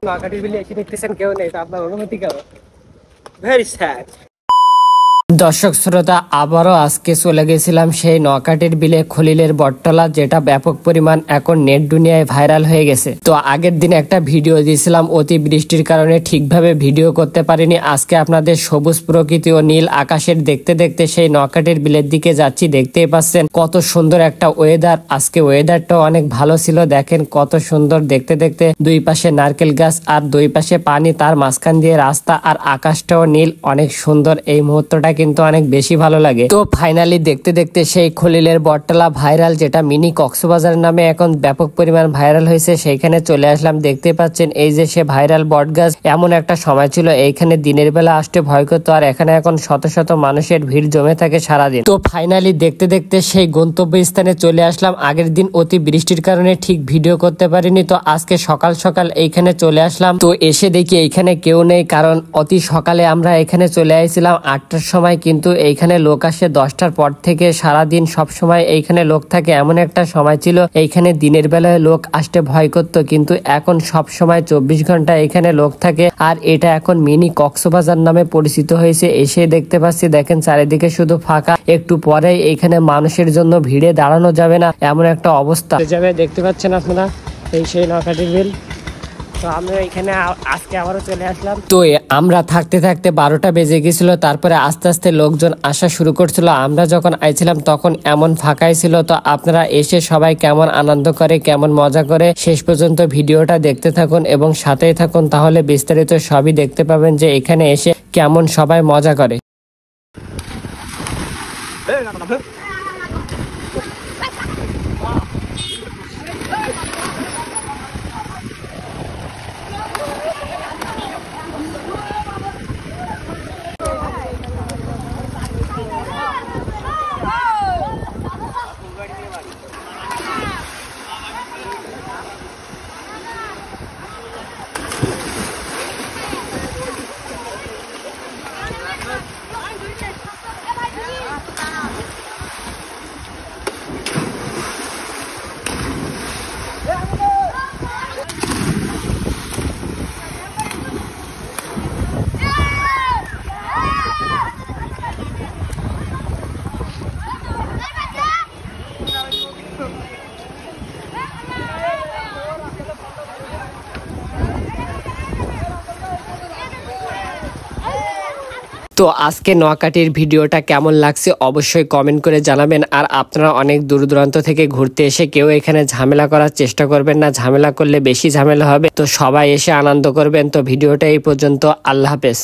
নোয়াখালীর বিলে এসে দেখতেছেন কেউ নেই, তো আপনার অনুমতি কেমন? Very sad. দর্শক শ্রোতা, আবারও আজকে চলে গেছিলাম সেই নোয়াখালীর বিলে খলিলের বটতলা, যেটা ব্যাপক পরিমাণ এখন নেট দুনিয়ায় ভাইরাল হয়ে গেছে। তো আগের দিন একটা ভিডিও দিয়েছিলাম, অতি বৃষ্টির কারণে ঠিকভাবে ভিডিও করতে পারিনি। আজকে আপনাদের সবুজ প্রকৃতি ও নীল আকাশের দেখতে দেখতে সেই নোয়াখালীর বিলের দিকে যাচ্ছি। দেখতেই পাচ্ছেন কত সুন্দর একটা ওয়েদার। আজকে ওয়েদারটাও অনেক ভালো ছিল, দেখেন কত সুন্দর দেখতে দেখতে। দুই পাশে নারকেল গাছ আর দুই পাশে পানি, তার মাঝখান দিয়ে রাস্তা, আর আকাশটাও নীল, অনেক সুন্দর। এই মুহূর্তটা কিন্তু অনেক বেশি ভালো লাগে। তো ফাইনালি দেখতে দেখতে সেই খলিলের বটতলা ভাইরাল, যেটা মিনি কক্সবাজার নামে এখন ব্যাপক পরিমাণ ভাইরাল হয়েছে, সেইখানে চলে আসলাম। দেখতে পাচ্ছেন এই যে সে ভাইরাল বট গাছ। এমন একটা সময় ছিল এইখানে দিনের বেলা আসতে ভয় করতো, আর এখানে এখন শত শত মানুষের ভিড় জমে থাকে সারাদিন। তো ফাইনালি দেখতে দেখতে সেই গন্তব্য স্থানে চলে আসলাম। আগের দিন অতি বৃষ্টির কারণে ঠিক ভিডিও করতে পারিনি, তো আজকে সকাল সকাল এইখানে চলে আসলাম। তো এসে দেখি এইখানে কেউ নেই, কারণ অতি সকালে আমরা এখানে চলে আসছিলাম 8টার সময়, কিন্তু এইখানে লোক আসে 10টার পর থেকে। সারাদিন সব সময় এইখানে লোক থাকে, এমন একটা সময় ছিল এইখানে দিনের বেলায় লোক আসতে ভয় করত, কিন্তু এখন সব সময় 24 ঘন্টা এখানে লোক থাকে। আর এটা এখন মিনি কক্সবাজার নামে পরিচিত হয়েছে। এসে দেখতে পাচ্ছি, দেখেন চারিদিকে শুধু ফাঁকা। একটু পরে এইখানে মানুষের জন্য ভিড়ে দাঁড়ানো যাবে না, এমন একটা অবস্থা যাবে। দেখতে পাচ্ছেন আপনারা এই সেই নোয়াখালীর বিল। তো আমরা এখানে আজকে আবারও চলে আসলাম। তো আমরা থাকতে থাকতে 12টা বেজে গেছিল, তারপরে আস্তে আস্তে লোকজন আসা শুরু করছিল। আমরা যখন আইছিলাম তখন এমন ফাঁকাই ছিল। তো আপনারা এসে সবাই কেমন আনন্দ করে, কেমন মজা করে, শেষ পর্যন্ত ভিডিওটা দেখতে থাকুন এবং সাথেই থাকুন, তাহলে বিস্তারিত সবই দেখতে পাবেন যে এখানে এসে কেমন সবাই মজা করে। তো আজকে নোয়াখালীর ভিডিওটা কেমন লাগছে অবশ্যই কমেন্ট করে জানাবেন। আর আপনারা অনেক দূর দূরান্ত থেকে ঘুরতে এসে কেউ এখানে ঝামেলা করার চেষ্টা করবেন না, ঝামেলা করলে বেশি ঝামেলা হবে। তো সবাই এসে আনন্দ করবেন। তো ভিডিওটা এই পর্যন্ত, আল্লাহ হাফেজ।